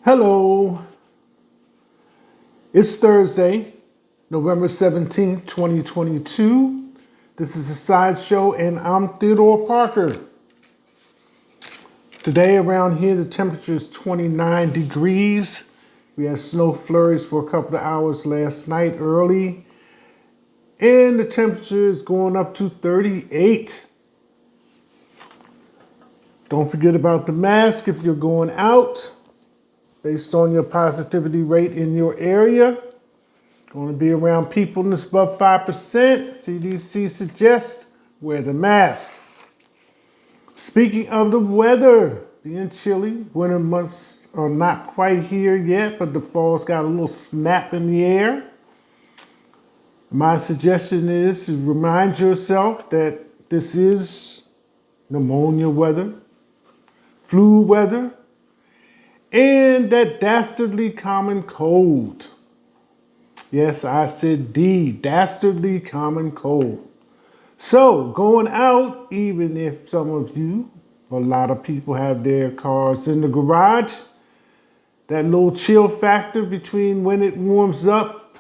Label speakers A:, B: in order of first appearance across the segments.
A: Hello, it's Thursday, November 17th, 2022. This is a sideshow and I'm Theodore Parker. Today around here the temperature is 29 degrees. We had snow flurries for a couple of hours last night early. And the temperature is going up to 38. Don't forget about the mask if you're going out. Based on your positivity rate in your area, going to be around people that's above 5%. CDC suggests wear the mask. Speaking of the weather, being chilly, winter months are not quite here yet, but the fall's got a little snap in the air. My suggestion is to remind yourself that this is pneumonia weather, flu weather, and that dastardly common cold. Yes, I said dastardly common cold. So going out, even if some of you, a lot of people have their cars in the garage, that little chill factor between when it warms up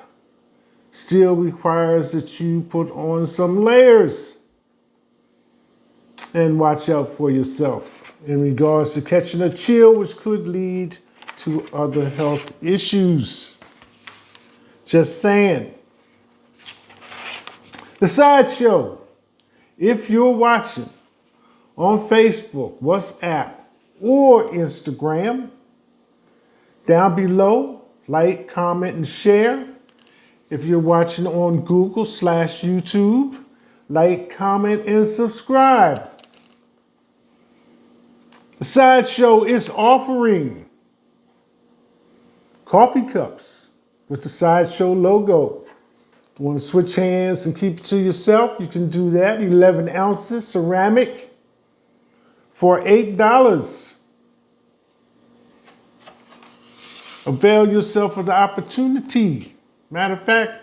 A: still requires that you put on some layers and watch out for yourself in regards to catching a chill, which could lead to other health issues. Just saying. The sideshow. If you're watching on Facebook, WhatsApp, or Instagram, down below, like, comment, and share. If you're watching on Google/YouTube, like, comment, and subscribe. The sideshow is offering coffee cups with the sideshow logo. If you want to switch hands and keep it to yourself, you can do that. 11 ounces, ceramic, for $8. Avail yourself of the opportunity. Matter of fact,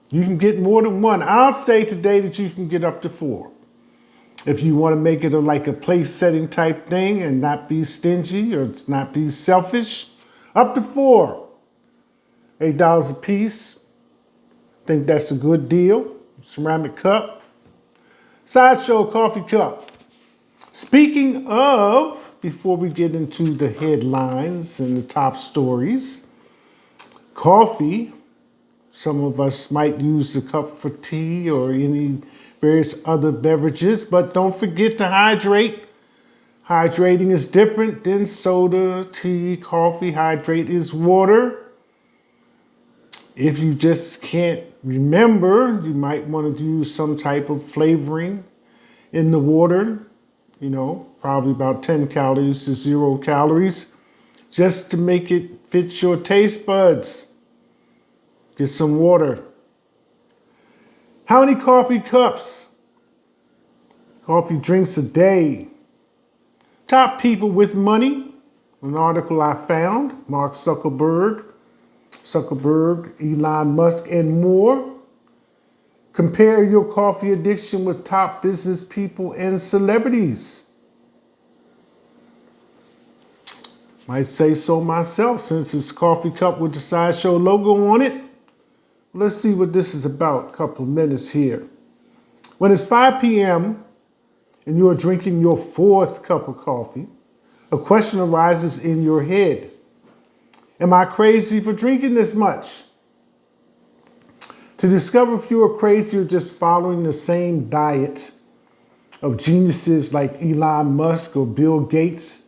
A: you can get more than one. I'll say today that you can get up to 4. If you want to make it like a place setting type thing and not be stingy or not be selfish, up to 4. $8 a piece. Think that's a good deal. Ceramic cup. Sideshow coffee cup. Speaking of, before we get into the headlines and the top stories, coffee. Some of us might use the cup for tea or any various other beverages, but don't forget to hydrate. Hydrating is different than soda, tea, coffee. Hydrate is water. If you just can't remember, you might want to use some type of flavoring in the water. You know, probably about 10 calories to 0 calories, just to make it fit your taste buds. Get some water. How many coffee cups, coffee drinks a day? Top people with money. An article I found, Mark Zuckerberg, Elon Musk, and more. Compare your coffee addiction with top business people and celebrities. Might say so myself since it's coffee cup with the sideshow logo on it. Let's see what this is about. A couple of minutes here. When it's 5 p.m. and you're drinking your 4th cup of coffee, a question arises in your head. Am I crazy for drinking this much? To discover if you are crazy or just following the same diet of geniuses like Elon Musk or Bill Gates,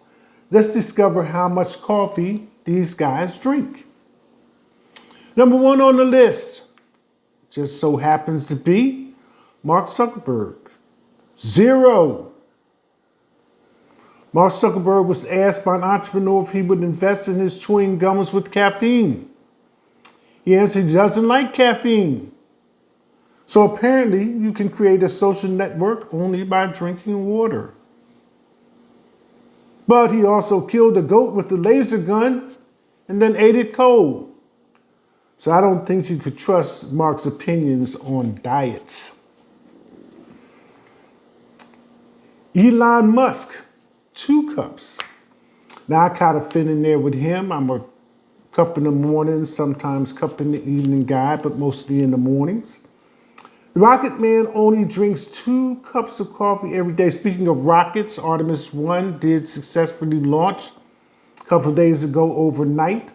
A: let's discover how much coffee these guys drink. Number 1 on the list just so happens to be Mark Zuckerberg. 0. Mark Zuckerberg was asked by an entrepreneur if he would invest in his chewing gums with caffeine. He answered he doesn't like caffeine. So apparently you can create a social network only by drinking water. But he also killed a goat with a laser gun and then ate it cold. So I don't think you could trust Mark's opinions on diets. Elon Musk, 2 cups. Now I kind of fit in there with him. I'm a cup in the morning, sometimes cup in the evening guy, but mostly in the mornings. The Rocket Man only drinks 2 cups of coffee every day. Speaking of rockets, Artemis 1 did successfully launch a couple of days ago overnight.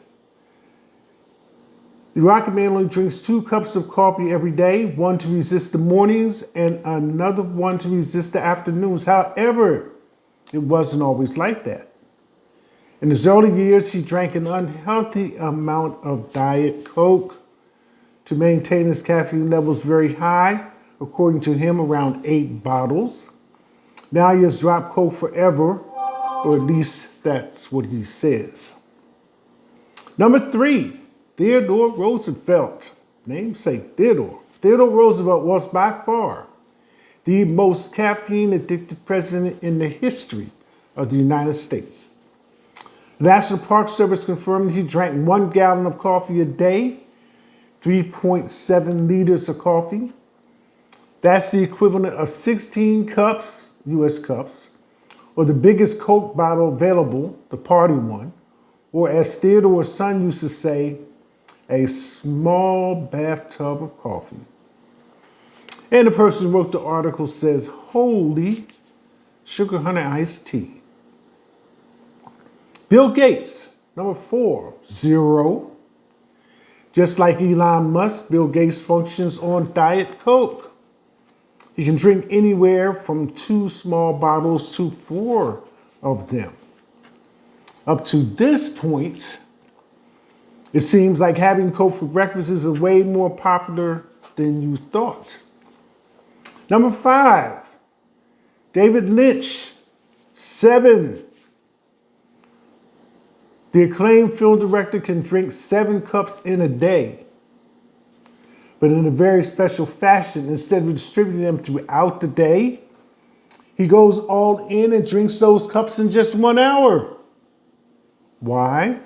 A: The Rocket Man only drinks 2 cups of coffee every day, one to resist the mornings and another one to resist the afternoons. However, it wasn't always like that. In his early years, he drank an unhealthy amount of Diet Coke to maintain his caffeine levels very high, according to him, around 8 bottles. Now he has dropped Coke forever, or at least that's what he says. Number 3, Theodore Roosevelt, namesake Theodore. Theodore Roosevelt was by far the most caffeine-addicted president in the history of the United States. The National Park Service confirmed he drank 1 gallon of coffee a day, 3.7 liters of coffee. That's the equivalent of 16 cups, US cups, or the biggest Coke bottle available, the party one, or as Theodore's son used to say, a small bathtub of coffee. And the person who wrote the article says, holy sugar honey iced tea. Bill Gates, number 4, 0. Just like Elon Musk, Bill Gates functions on Diet Coke. He can drink anywhere from 2 small bottles to 4 of them. Up to this point, it seems like having Coke for breakfast is way more popular than you thought. Number 5, David Lynch, 7. The acclaimed film director can drink 7 cups in a day, but in a very special fashion. Instead of distributing them throughout the day, he goes all in and drinks those cups in just 1 hour. Why?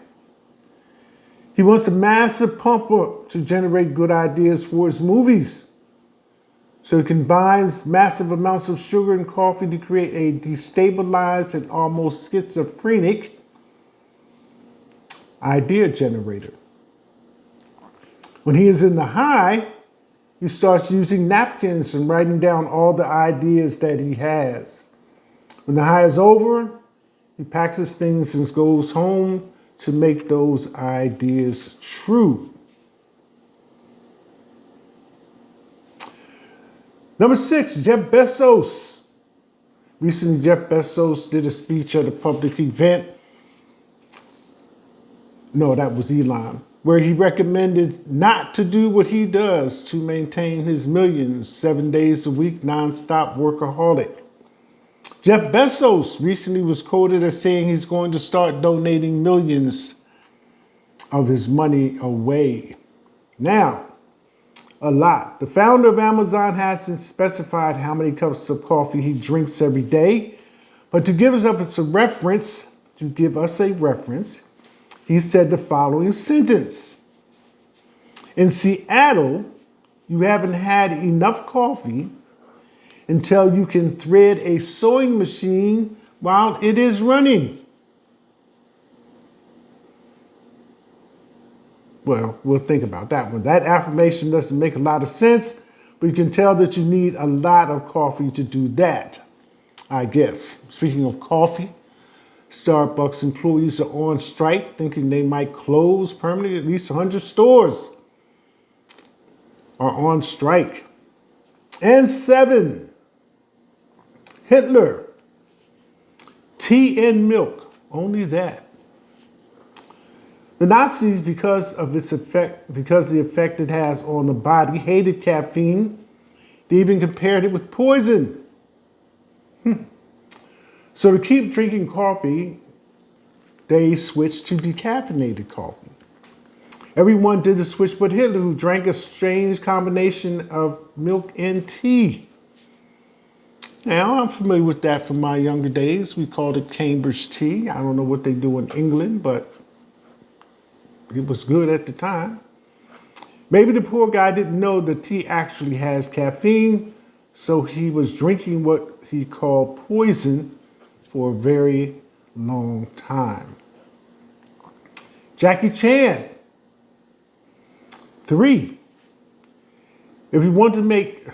A: He wants a massive pump up to generate good ideas for his movies. So he combines massive amounts of sugar and coffee to create a destabilized and almost schizophrenic idea generator. When he is in the high, he starts using napkins and writing down all the ideas that he has. When the high is over, he packs his things and goes home to make those ideas true. Number 6, Jeff Bezos. Recently, Jeff Bezos did a speech at a public event. No, that was Elon, where he recommended not to do what he does to maintain his millions, 7 days a week, nonstop workaholic. Jeff Bezos recently was quoted as saying he's going to start donating millions of his money away. Now, a lot. The founder of Amazon hasn't specified how many cups of coffee he drinks every day, but to give us a reference, he said the following sentence. In Seattle, you haven't had enough coffee until you can thread a sewing machine while it is running. Well, we'll think about that one. That affirmation doesn't make a lot of sense, but you can tell that you need a lot of coffee to do that, I guess. Speaking of coffee, Starbucks employees are on strike, thinking they might close permanently. At least 100 stores are on strike. And 7, Hitler, tea and milk, only that. The Nazis, because of the effect it has on the body, hated caffeine. They even compared it with poison. So to keep drinking coffee, they switched to decaffeinated coffee. Everyone did the switch but Hitler, who drank a strange combination of milk and tea. Now, I'm familiar with that from my younger days. We called it Cambridge tea. I don't know what they do in England, but it was good at the time. Maybe the poor guy didn't know that tea actually has caffeine, so he was drinking what he called poison for a very long time. Jackie Chan. 3. If you want to make,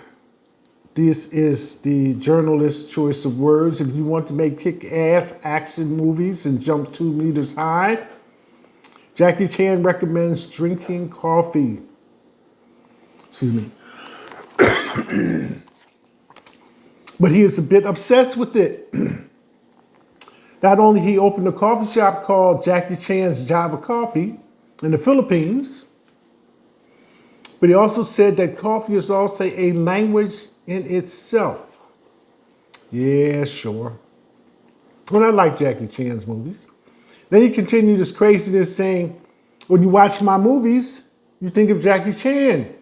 A: this is the journalist's choice of words, if you want to make kick-ass action movies and jump 2 meters high, Jackie Chan recommends drinking coffee. Excuse me. But he is a bit obsessed with it. Not only he opened a coffee shop called Jackie Chan's Java Coffee in the Philippines, but he also said that coffee is also a language in itself. Yeah, sure. Well, I like Jackie Chan's movies. Then he continued his craziness saying, when you watch my movies, you think of Jackie Chan.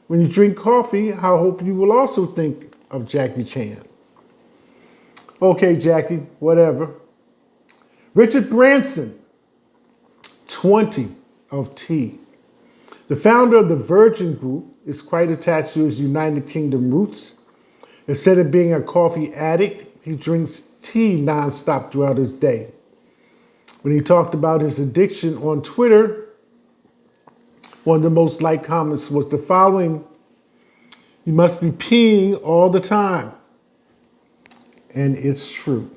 A: When you drink coffee, I hope you will also think of Jackie Chan. Okay, Jackie, whatever. Richard Branson, 20 of T. The founder of the Virgin Group is quite attached to his United Kingdom roots. Instead of being a coffee addict, he drinks tea nonstop throughout his day. When he talked about his addiction on Twitter, one of the most liked comments was the following: "You must be peeing all the time." And it's true.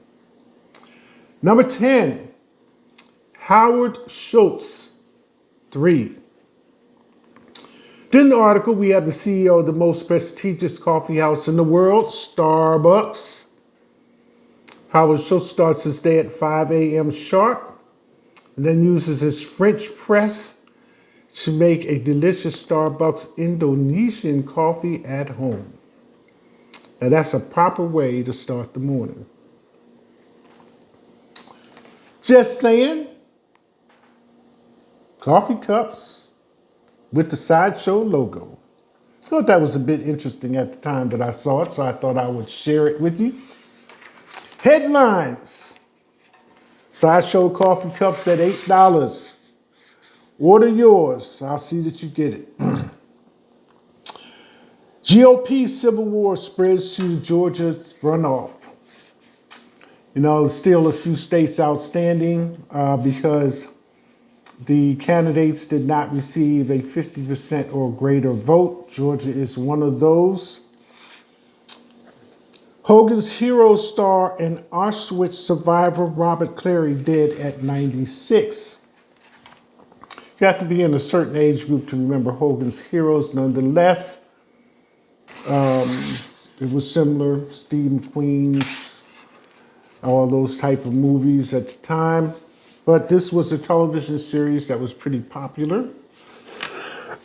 A: Number 10, Howard Schultz, 3. In the article, we have the CEO of the most prestigious coffee house in the world, Starbucks. Howard Schultz starts his day at 5 a.m. sharp and then uses his French press to make a delicious Starbucks Indonesian coffee at home. Now that's a proper way to start the morning. Just saying, coffee cups with the Sideshow logo. Thought that was a bit interesting at the time that I saw it, so I thought I would share it with you. Headlines. Sideshow coffee cups at $8. Order yours. I'll see that you get it. GOP civil war spreads to Georgia's runoff. You know, still a few states outstanding because the candidates did not receive a 50% or greater vote. Georgia is one of those. Hogan's Hero star and Auschwitz survivor Robert Clary dead at 96. You have to be in a certain age group to remember Hogan's Heroes. Nonetheless, it was similar, Steve McQueen's, all those type of movies at the time. But this was a television series that was pretty popular.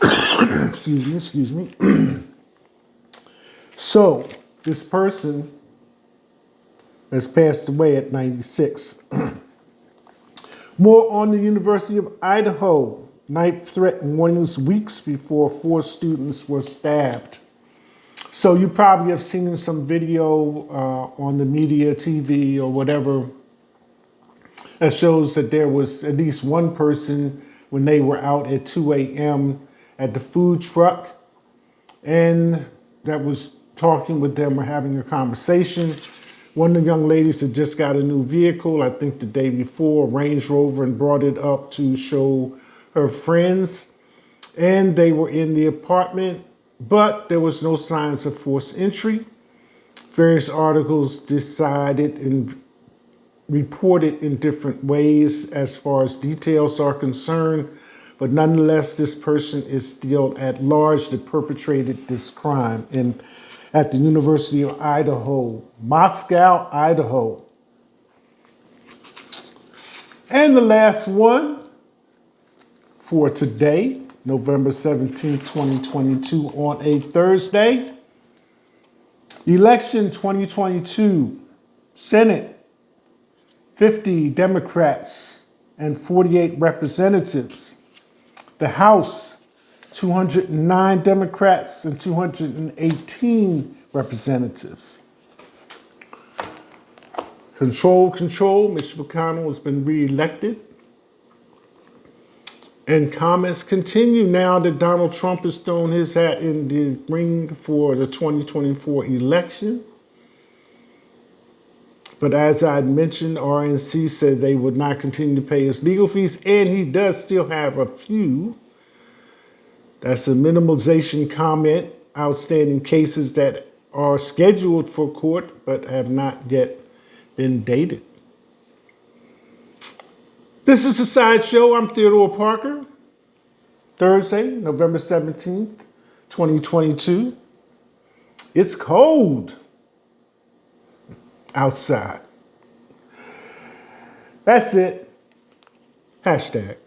A: Excuse me. So, this person has passed away at 96. More on the University of Idaho. Knife threat warnings weeks before 4 students were stabbed. So you probably have seen some video on the media, TV, or whatever that shows that there was at least one person when they were out at 2 a.m. at the food truck and that was talking with them or having a conversation. One of the young ladies had just got a new vehicle, I think the day before, a Range Rover, and brought it up to show her friends. And they were in the apartment, but there was no signs of forced entry. Various articles decided and reported in different ways as far as details are concerned, but nonetheless, this person is still at large that perpetrated this crime at the University of Idaho, Moscow, Idaho. And the last one for today, November 17, 2022, on a Thursday. Election 2022, Senate, 50 Democrats and 48 representatives. The House, 209 Democrats and 218 representatives. Control. Mitch McConnell has been reelected. And comments continue now that Donald Trump has thrown his hat in the ring for the 2024 election. But as I mentioned, RNC said they would not continue to pay his legal fees, and he does still have a few. That's a minimization comment, outstanding cases that are scheduled for court but have not yet been dated. This is a Sideshow. I'm Theodore Parker. Thursday, November 17th, 2022. It's cold outside. That's it. Hashtag.